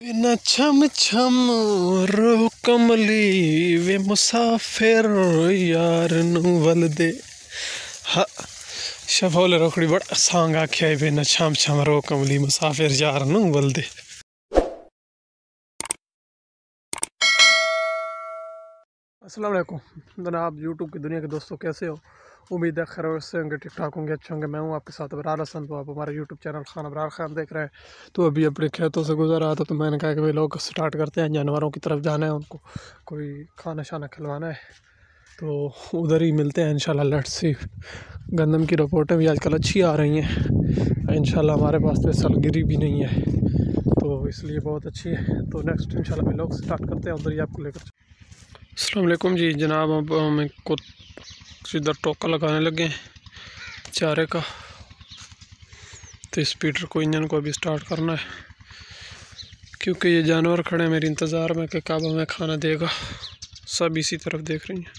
न छम छम रो कमली वे मुसाफिर यार नू वलदे हा शफोले रोकड़ी बड़ा सॉन्ग आख्या है वे न छम छम रो कमली मुसाफिर यार नू वलदे। अस्सलाम वालेकुम जनाब यूट्यूब की दुनिया के दोस्तों, कैसे हो? उम्मीद है खैर से होंगे, ठीक ठाक होंगे, अच्छे होंगे। मैं हूं आपके साथ अबरार हसन। तो आप हमारे यूट्यूब चैनल खान अबरार खान देख रहे हैं। तो अभी अपने खेतों से गुजर रहा था तो मैंने कहा कि भाई लोग स्टार्ट करते हैं, जानवरों की तरफ जाना है, उनको कोई खाना शाना खिलवाना है, तो उधर ही मिलते हैं इंशाल्लाह। Let's see. गंदम की रिपोर्टें भी आजकल अच्छी आ रही हैं इंशाल्लाह। हमारे पास तो सलगिरी भी नहीं है तो इसलिए बहुत अच्छी है। तो नेक्स्ट इंशाल्लाह भी लोग स्टार्ट करते हैं, उधर ही आपको लेकर। अस्सलाम वालेकुम जी जनाब, अब हमें को इधर टोका लगाने लगे हैं चारे का। तो स्पीडर को, इंजन को अभी स्टार्ट करना है क्योंकि ये जानवर खड़े हैं मेरे इंतज़ार में कि कब हमें खाना देगा। सब इसी तरफ देख रही हैं।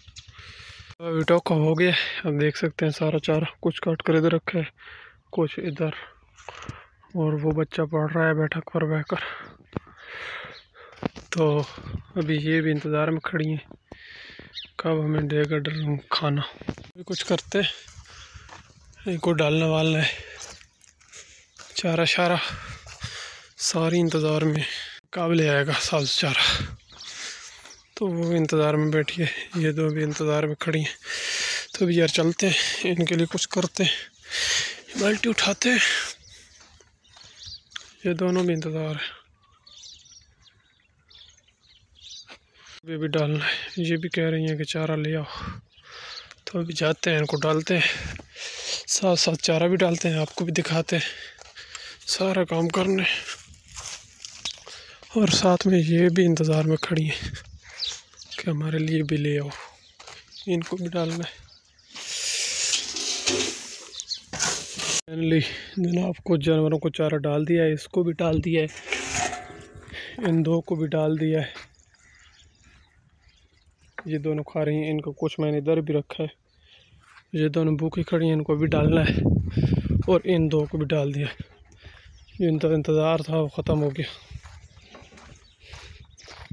अभी टोका हो गया, अब देख सकते हैं सारा चारा कुछ काट कर इधर रखा है, कुछ इधर, और वो बच्चा पढ़ रहा है बैठक पर बहकर। तो अभी ये भी इंतज़ार में खड़ी हैं कब हमें देगा खाना। अभी कुछ करते इनको डालने वाला है चारा शारा, सारी इंतज़ार में कब ले आएगा साल चारा। तो वो इंतज़ार में बैठी है, ये दो भी इंतज़ार में खड़ी हैं। तो अभी यार चलते हैं, इनके लिए कुछ करते हैं, बाल्टी उठाते हैं। ये दोनों भी इंतज़ार है, अभी भी डालना है। ये भी कह रही हैं कि चारा ले आओ, तो अभी जाते हैं, इनको डालते हैं, साथ साथ चारा भी डालते हैं, आपको भी दिखाते हैं सारा काम करने। और साथ में ये भी इंतज़ार में खड़ी हैं कि हमारे लिए भी ले आओ, इनको भी डालना है। फाइनली जनाब कुछ जानवरों को चारा डाल दिया है, इसको भी डाल दिया है, इन दो को भी डाल दिया है। ये दोनों खा रही हैं, इनको कुछ मैंने इधर भी रखा है। ये दोनों भूखी खड़ी हैं, इनको भी डालना है, और इन दो को भी डाल दिया। ये इनका इंतज़ार था वो ख़त्म हो गया।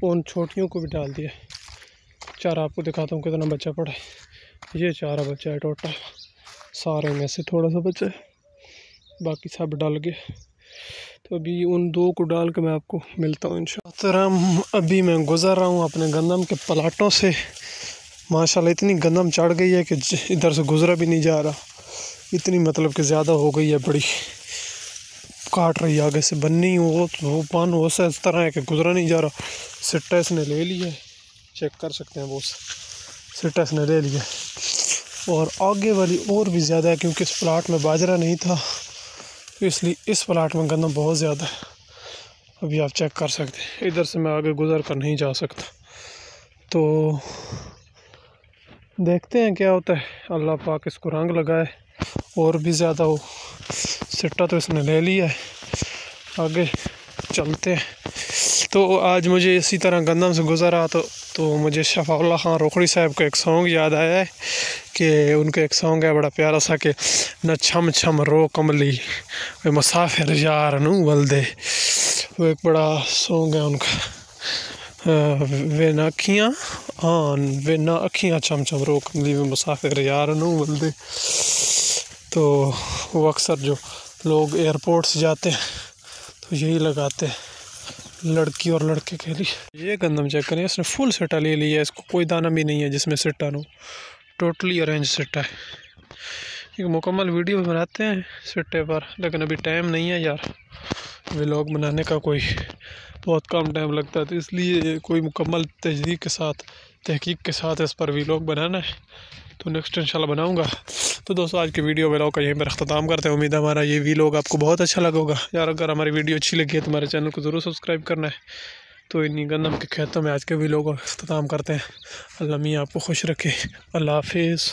उन छोटियों को भी डाल दिया। चारा आपको दिखाता हूँ कितना बच्चा पड़ा है। ये चारा बच्चा है टोटल, सारे में से थोड़ा सा बच्चा है, बाकी सब डाल गए। तो अभी उन दो को डाल के मैं आपको मिलता हूँ इंशाअल्लाह। अभी मैं गुज़र रहा हूँ अपने गंदम के प्लाटों से। माशाल्लाह इतनी गंदम चढ़ गई है कि इधर से गुज़रा भी नहीं जा रहा, इतनी मतलब कि ज़्यादा हो गई है, बड़ी काट रही है आगे से बन्नी। वो पान वो से इस तरह है कि गुज़रा नहीं जा रहा। सिट्टा इसने ले लिया है, चेक कर सकते हैं, वो सिट्टा इसने ले लिया। और आगे वाली और भी ज़्यादा है क्योंकि इस प्लाट में बाजरा नहीं था, इसलिए इस प्लाट में गंदम बहुत ज़्यादा है। अभी आप चेक कर सकते हैं, इधर से मैं आगे गुज़र कर नहीं जा सकता। तो देखते हैं क्या होता है, अल्लाह पाक इसको रंग लगाए और भी ज़्यादा हो। सिट्टा तो इसने ले लिया है, आगे चलते हैं। तो आज मुझे इसी तरह गंदम से गुज़रा तो मुझे शफ़ाउल्लाह खान रोकड़ी साहब का एक सॉन्ग याद आया है कि उनका एक सॉन्ग है बड़ा प्यारा सा कि न छम छम रो कमली वे मुसाफिर यार नू वलदे। वो एक बड़ा सॉन्ग है उनका। वे न अखियाँ वे न अखियाँ छम छम रो कमली वे मुसाफिर यार नू वलदे। तो वो अक्सर जो लोग एयरपोर्ट से जाते हैं तो यही लगाते हैं लड़की और लड़के के लिए। ये गंदम चेक करें, इसने फुल सिट्टा ले लिया है, इसको कोई दाना भी नहीं है जिसमें सिट्टा न हो, टोटली अरेंज सिट्टा है। एक मुकम्मल वीडियो बनाते हैं सिट्टे पर, लेकिन अभी टाइम नहीं है यार, व्लॉग बनाने का कोई बहुत कम टाइम लगता है, तो इसलिए कोई मुकम्मल तहकीक के साथ इस पर व्लॉग बनाना है। तो नेक्स्ट इंशाल्लाह बनाऊंगा। तो दोस्तों आज की वीडियो व्लॉग का यहीं पर अख्ताम करते हैं। उम्मीद है हमारा ये व्लॉग आपको बहुत अच्छा लगा होगा। यार अगर हमारी वीडियो अच्छी लगी है तो हमारे चैनल को ज़रूर सब्सक्राइब करना है। तो इन्हीं गंदम के खेतों में आज के व्लॉग का अख्ताम करते हैं। अल्लाह मियां आपको खुश रखे। अल्लाह हाफिज़।